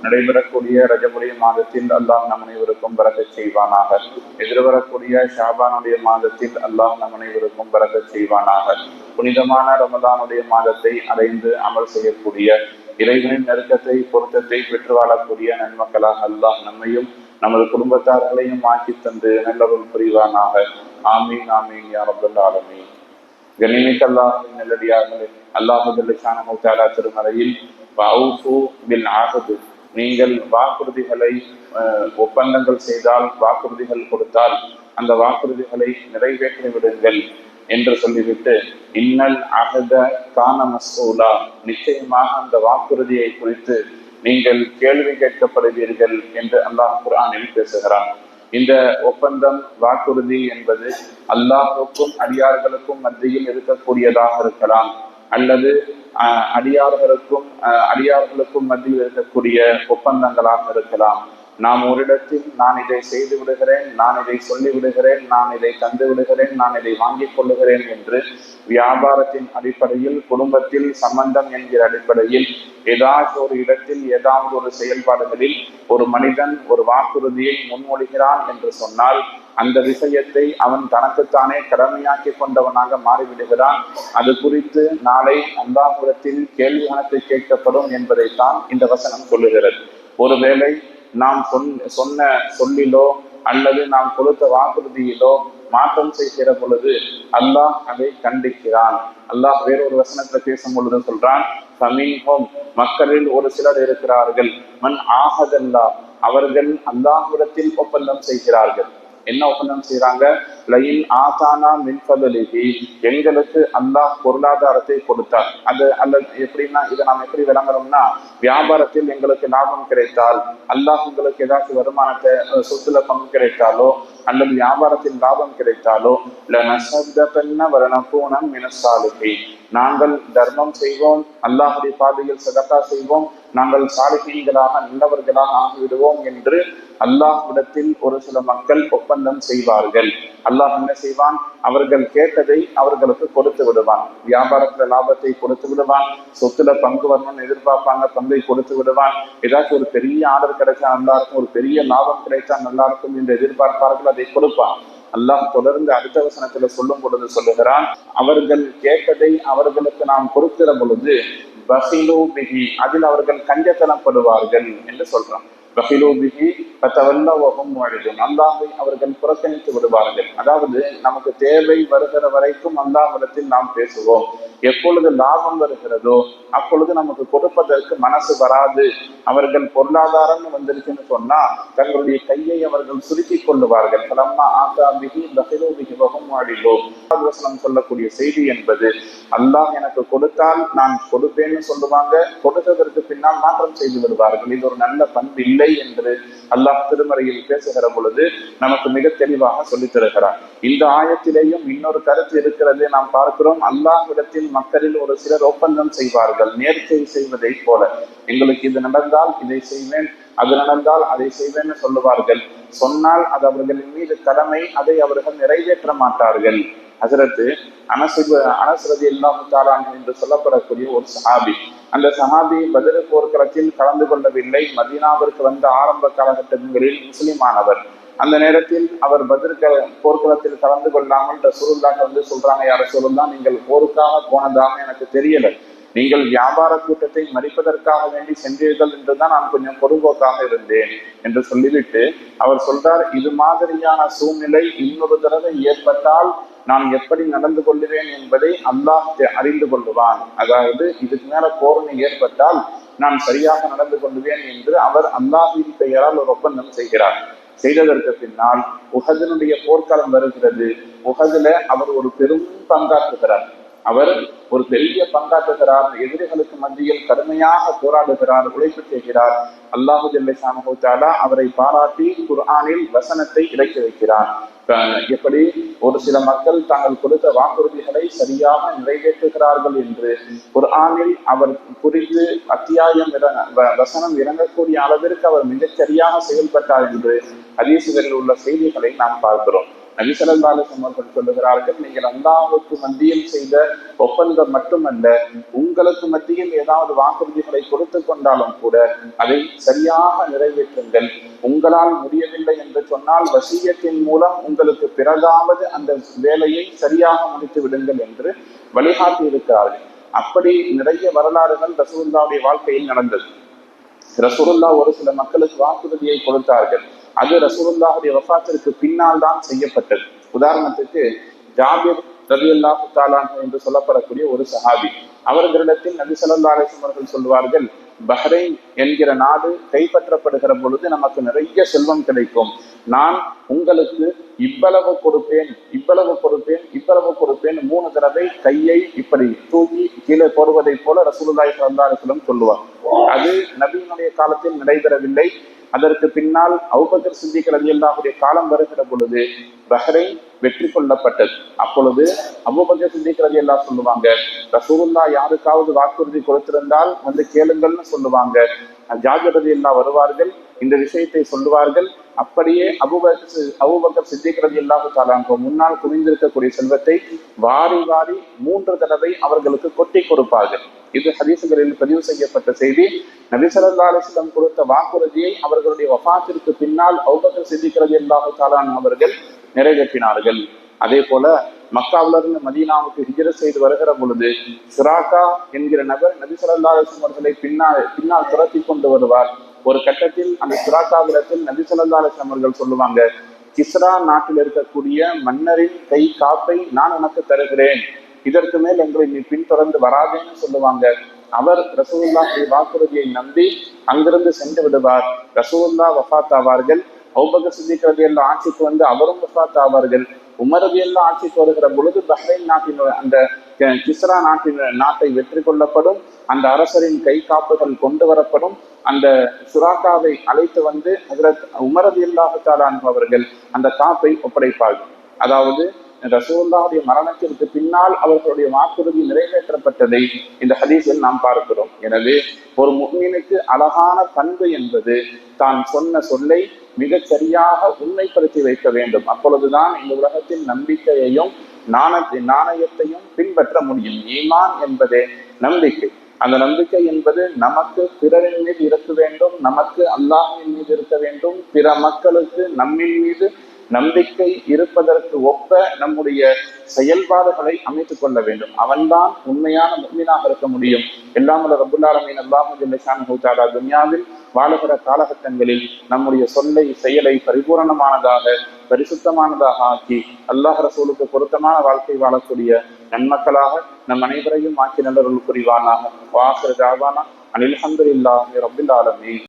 நடைபெறக்கூடிய ரஜபுடைய மாதத்தில் அல்லாஹ் நம் அனைவருக்கும் பரக்கத் செய்வானாக. எதிர்வரக்கூடிய ஷாபானுடைய மாதத்தில் அல்லாஹ் நம் அனைவருக்கும் பரக்கத் செய்வானாக. புனிதமான ரமதானுடைய மாதத்தை அடைந்து அமல் செய்யக்கூடிய, இறைவனின் நெருக்கத்தை பொருத்தத்தை பெற்று வாழக்கூடிய நன்மக்களாக அல்லாஹ் நம்மையும் நமது குடும்பத்தார்களையும் ஆக்கி தந்து நல்லருள் புரிவானாக. ஆமீன் ஆமீன் யா ரப்பல் ஆலமீன். கண்ணியமிக்க அல்லாஹ்வின் நல்லடியார்களே, அல்லாஹ் ஜல்ல ஷானஹு தஆலா திருமறையில் வஅஃபு பில் ஆஹது, நீங்கள் வாக்குறுதிகளை ஒப்பந்தங்கள் செய்தால், வாக்குறுதிகள் கொடுத்தால் அந்த வாக்குறுதிகளை நிறைவேற்றி விடுங்கள் என்று சொல்லிவிட்டு, இன்னல் அஹத கான மஸ்ஊலா, நிச்சயமாக அந்த வாக்குறுதியை குறித்து நீங்கள் கேள்வி கேட்கப்படுவீர்கள் என்று அல்லாஹ் குர்ஆனில் பேசுகிறான். இந்த ஒப்பந்தம் வாக்குறுதி என்பது அல்லாஹுக்கும் அடியார்களுக்கும் மத்தியில் இருக்கக்கூடியதாக இருக்கலாம், அல்லது அடியார்களுக்கும் மத்தியில் இருக்கக்கூடிய ஒப்பந்தங்களாக இருக்கலாம். நாம் ஒரு இடத்தில் நான் இதை செய்து விடுகிறேன், நான் இதை சொல்லி விடுகிறேன், நான் இதை தந்து விடுகிறேன், நான் இதை வாங்கிக் கொள்ளுகிறேன் என்று வியாபாரத்தின் அடிப்படையில், குடும்பத்தில் சம்பந்தம் என்கிற அடிப்படையில் ஏதாவது ஒரு இடத்தில் ஏதாவது ஒரு செயல்பாடுகளில் ஒரு மனிதன் ஒரு வாக்குறுதியை முன்மொழிகிறான் என்று சொன்னால், அந்த விஷயத்தை அவன் தனக்குத்தானே கடமையாக்கி கொண்டவனாக மாறிவிடுகிறான். அது குறித்து நாளை அல்லாஹ்விடத்தில் கேள்வி கணக்கு கேட்கப்படும் என்பதைத்தான் இந்த வசனம் சொல்லுகிறது. ஒருவேளை நாம் சொன்ன சொல்லிலோ அல்லது நாம் கொடுத்த வாக்குறுதியிலோ மாற்றம் செய்கிற பொழுது அல்லாஹ் அதை கண்டிக்கிறான். அல்லாஹ் வேறொரு வசனத்துல பேசும் பொழுது சொல்றான், மக்களில் ஒரு சிலர் இருக்கிறார்கள், மன் ஆஹதல்லா, அவர்கள் அல்லாஹ்விடத்தில் ஒப்பந்தம் செய்கிறார்கள். என்ன ஒப்பந்தம் செய்யறாங்க? லயின் ஆதானா மின்பதலிகி, எங்களுக்கு அல்லாஹ் பொருளாதாரத்தை கொடுத்தார். அது அல்லது எப்படின்னா, இதை நாம் எப்படி விளங்குறோம்னா, வியாபாரத்தில் எங்களுக்கு லாபம் கிடைத்தால், அல்லாஹ் உங்களுக்கு ஏதாச்சும் வருமானத்தை சொத்துல பங்கு கிடைத்தாலோ அல்லது வியாபாரத்தில் லாபம் கிடைத்தாலோ, நாங்கள் தர்மம் செய்வோம், அல்லாஹுடைய பாதையில் சதகா செய்வோம், நாங்கள் சாலிஹீன்களாக நல்லவர்களாக ஆகிவிடுவோம் என்று அல்லாஹ்விடத்தில் ஒரு சில மக்கள் ஒப்பந்தம் செய்வார்கள். அல்லாஹ் என்ன செய்வான்? அவர்கள் கேட்டதை அவர்களுக்கு கொடுத்து விடுவான். வியாபாரத்துல லாபத்தை கொடுத்து விடுவான், சொத்துல பங்கு வரணும்னு எதிர்பார்ப்பாங்க, பங்கை கொடுத்து விடுவான். ஏதாச்சும் ஒரு பெரிய ஆர்டர் கிடைச்சா நல்லா இருக்கும், ஒரு பெரிய லாபம் கிடைச்சா நல்லா இருக்கும் என்று எதிர்பார்ப்பார்கள், அதை கொடுப்பான். அல்லாஹ் தொடர்ந்து அடுத்த வசனத்துல சொல்லும் பொழுது சொல்லுகிறான், அவர்கள் கேட்டதை அவர்களுக்கு நாம் கொடுக்கிற பொழுது பஹிலு பிஹி, அதில் அவர்கள் கஞ்சத்தனப்படுவார்கள் என்று சொல்றான். பஹிலு பிஹி ஃபதவல்லவஹும் முஅரிதுன், அல்லாஹ்வை அவர்கள் புறக்கணித்து விடுவார்கள். அதாவது நமக்கு தேவை வருகிற வரைக்கும் அல்லாஹ்விடத்தில் நாம் பேசுவோம். எப்பொழுது லாபம் வருகிறதோ அப்பொழுது நமக்கு கொடுப்பதற்கு மனசு வராது. அவர்கள் பொருளாதாரம் வந்திருக்குன்னு சொன்னா தங்களுடைய கையை அவர்கள் சுருக்கிக் கொள்ளுவார்கள். சொல்லக்கூடிய செய்தி என்பது, அல்லாஹ் எனக்கு கொடுத்தால் நான் கொடுப்பேன்னு சொல்லுவாங்க, கொடுத்ததற்கு பின்னால் மாற்றம் செய்து விடுவார்கள். இது ஒரு நல்ல பண்பு இல்லை என்று அல்லாஹ் திருமறையில் பேசுகிற பொழுது நமக்கு மிக தெளிவாக சொல்லித் தருகிறார். இந்த ஆயத்திலேயும் இன்னொரு கருத்து இருக்கிறது. நாம் பார்க்கிறோம், அல்லாஹ்விடத்தில் மக்களில் ஒரு சிலர் ஒப்பந்தம் செய்வார்கள், நேர்ச்சை செய்வதை போல. எங்களுக்கு இது நடந்தால் இதை செய்வேன், அது நடந்தால் அதை செய்வேன்னு சொல்லுவார்கள். சொன்னால் அது அவர்களின் மீது கடமை, அதை அவர்கள் நிறைவேற்ற மாட்டார்கள். ஹஜ்ரத் அனஸ் ரலியல்லாஹு தஆலா அன்ஹு என்று சொல்லப்படக்கூடிய ஒரு சஹாபி, அந்த சஹாபி பத்ர் போர்க்களத்தில் கலந்து கொள்ளவில்லை. மதீனாவிற்கு வந்த ஆரம்ப காலகட்டங்களில் முஸ்லிமானவர். அந்த நேரத்தில் அவர் பத்ர் போர்க்களத்தில் கலந்து கொள்ளாமல் ரசூலுல்லாஹ் வந்து சொல்றாங்க, யா ரசூலுல்லாஹ், நீங்கள் போருக்காக போனதாக எனக்கு தெரியல, நீங்கள் வியாபார கூட்டத்தை மறிப்பதற்காக வேண்டி சென்றீர்கள் என்றுதான் நான் கொஞ்சம் பொறுப்போக்காக இருந்தேன் என்று சொல்லிவிட்டு அவர் சொல்றார், இது மாதிரியான சூழ்நிலை இன்னொரு தடவை ஏற்பட்டால் நான் எப்படி நடந்து கொள்ளுவேன் என்பதை அல்லாஹ் அறிந்து கொள்ளுவான். அதாவது இதுக்கு மேல போரணி ஏற்பட்டால் நான் சரியாக நடந்து கொள்ளுவேன் என்று அவர் அல்லாஹ்வின் பெயரால் ஒரு ஒப்பந்தம் செய்கிறார். செய்ததற்கு பின்னால் உஹதினுடைய போர்க்காலம் வருகிறது. உஹதுல அவர் ஒரு பெரும் பங்காற்றுகிறார். அவர் ஒரு பெரிய பங்காற்றுகிறார். எதிரிகளுக்கு மத்தியில் கடுமையாக போராடுகிறார், உழைப்பு செய்கிறார். அல்லாஹு ஜல்ல ஷானஹு தஆலா அவரை பாராட்டி குர்ஆனில் வசனத்தை இறக்கி வைக்கிறார். எப்படி ஒரு சில மக்கள் தாங்கள் கொடுத்த வாக்குறுதிகளை சரியாக நிறைவேற்றுகிறார்கள் என்று குர்ஆனில் அவர் குறித்து அத்தியாயம் வசனம் இறங்கக்கூடிய அளவிற்கு அவர் மிகச் சரியாக செயல்பட்டார் என்று ஹதீஸ்களில் உள்ள செய்திகளை நாம் பார்க்கிறோம். நபி ஸல்லல்லாஹு அலைஹி வஸல்லம் அவர்கள் சொல்லுகிறார்கள், நீங்கள் அல்லாஹ்வுக்கு மத்தியில் செய்த ஒப்பந்தம் மட்டுமல்ல, உங்களுக்கு மத்தியில் ஏதாவது வாக்குறுதிகளை கொடுத்து கொண்டாலும் கூட அதை சரியாக நிறைவேற்றுங்கள். உங்களால் முடியவில்லை என்று சொன்னால் வசியத்தின் மூலம் உங்களுக்கு பிறகாவது அந்த வேலையை சரியாக முடித்து விடுங்கள் என்று வழிகாட்டி இருக்கிறார்கள். அப்படி நிறைய வரலாறுகள் ரசூலுல்லாஹ்வுடைய வாழ்க்கையில் நடந்தது. ரசூலுல்லாஹ் ஒரு சில மக்களுக்கு வாக்குறுதியை கொடுத்தார்கள். அது ரசூலுல்லாஹ்வுடைய வஃபாத்திற்கு பின்னால் தான் செய்யப்பட்டது. உதாரணத்துக்கு ஜாபிர் ரலியல்லாஹு தஆலா என்று சொல்லப்படக்கூடிய ஒரு சஹாபி, அவர்களிடத்தில் நபி ஸல்லல்லாஹு அலைஹி வஸல்லம் அவர்கள் சொல்வார்கள், பஹ்ரைன் என்கிற நாடு கைப்பற்றப்படுகிற பொழுது நமக்கு நிறைய செல்வம் கிடைக்கும். நான் உங்களுக்கு இவ்வளவு கொடுப்பேன், இவ்வளவு கொடுப்பேன், இவ்வளவு கொடுப்பேன் 3 தடவை கையை இப்படி தூக்கி கீழே போடுவதை போல ரசூலுல்லாஹி ஸல்லல்லாஹு அலைஹி வஸல்லம் சொல்லுவார். அது நபியினுடைய காலத்தில் நடைபெறவில்லை. அதற்கு பின்னால் அபூபக்கர் சித்திக் ரலியல்லாஹுடைய காலம் வருகிற பொழுது பஹ்ரைன் வெற்றி கொள்ளப்பட்டது. அப்பொழுது அபூபக்கர் சித்திக் ரலியல்லாஹு சொல்லுவாங்க, ரசூலுல்லாஹ் யாருக்காவது வாக்குறுதி கொடுத்திருந்தால் வந்து கேளுங்கள்னு சொல்லுவாங்க. ஜாபிர் ரலியல்லாஹு வருவார்கள், இந்த விஷயத்தை சொல்லுவார்கள். அப்படியே அபூபக்கர் சித்திக் ரலியல்லாஹு தஆலா முன்னால் குவிந்திருக்கக்கூடிய செல்வத்தை வாரி வாரி 3 தடவை அவர்களுக்கு கொட்டி கொடுப்பார்கள். இது ஹதீசுகளில் பதிவு செய்யப்பட்ட செய்தி. நபி ஸல்லல்லாஹு அலைஹி வஸல்லம் கொடுத்த வாக்குறுதியை அவர்களுடைய வஃபாத்திற்கு பின்னால் அபூபக்கர் சித்திக் ரலியல்லாஹு தஆலா அவர்கள் நிறைவேற்றினார்கள். அதே போல மக்காவிலிருந்து மதீனாவுக்கு ஹிஜ்ரத் செய்து வருகிற பொழுது சுராகா என்கிற நபர் நபி ஸல்லல்லாஹு அலைஹி வஸல்லம் அவர்களை பின்னால் துரத்தி கொண்டு வருவார். ஒரு கட்டத்தில் அந்த சுராகாவிடத்தில் நபி ஸல்லல்லாஹு அலைஹி வஸல்லம் அவர்கள் சொல்லுவாங்க, கிஸ்ரா நாட்டில் இருக்கக்கூடிய மன்னரின் கை காப்பை நான் உனக்கு தருகிறேன், இதற்கு மேல் எங்களை நீ பின்தொடர்ந்து வராதேன்னு சொல்லுவாங்க. அவர் ரசூலுல்லாஹ்வுடைய வாக்குறுதியை நம்பி அங்கிருந்து சென்று விடுவார். ரசூலுல்லாஹ் வஃபாத் ஆவார்கள். அபூபக்கர் சித்திக் ரலியல்லாஹு ஆட்சிக்கு வந்து அவரும் வஃபாத் ஆவார்கள். உமர் ரலியல்லாஹு ஆட்சிக்கு வருகிற பொழுது பஹ்ரைன் நாட்டின் அந்த கிஸ்ரா நாட்டை வெற்றி கொள்ளப்படும். அந்த அரசரின் கை காப்புகள் கொண்டு வரப்படும். அந்த சுராக்காவை அழைத்து வந்து ஹஜ்ரத் உமர் ரலியல்லாஹு தஆலா அவர்கள் அந்த காப்பை ஒப்படைப்பார்கள். அதாவது ரசூலுல்லாஹ்வுடைய மரணத்திற்கு பின்னால் அவர்களுடைய வாக்குறுதி நிறைவேற்றப்பட்டதை இந்த ஹதீஸில் நாம் பார்க்கிறோம். எனவே ஒரு முஃமினுக்கு அழகான பண்பு என்பது தான் சொன்ன சொல்லை மிகச் சரியாக உண்மைப்படுத்தி வைக்க வேண்டும். அப்பொழுதுதான் இந்த உலகத்தில் நம்பிக்கையையும் நாணயத்தையும் பின்பற்ற முடியும். ஈமான் என்பதே நம்பிக்கை. அந்த நம்பிக்கை என்பது நமக்கு பிறரின் மீது இருக்க வேண்டும், நமக்கு அல்லாஹ்வின் மீது இருக்க வேண்டும், பிற மக்களுக்கு நம்மின் மீது நம்பிக்கை இருப்பதற்கு ஒப்ப நம்முடைய செயல்பாடுகளை அமைத்துக் கொள்ள வேண்டும். அவன்தான் உண்மையான முஃமினாக இருக்க முடியும். எல்லாம் வல்ல ரப்புல் ஆலமீன் அல்லாஹ் ஜல்ல ஷானுஹு தஆலா துன்யாவில் வாழுகிற காலகட்டங்களில் நம்முடைய சொல்லை செயலை பரிபூரணமானதாக பரிசுத்தமானதாக ஆக்கி அல்லாஹ் ரசூலுக்கு பொருத்தமான வாழ்க்கை வாழக்கூடிய நன்மக்களாக நம் அனைவரையும் ஆக்கி நல்லவர்கள் புரிவானாக. வாஹிரு தஅவானா அனில் ஹம்துலில்லாஹி ரப்பில் ஆலமீன்.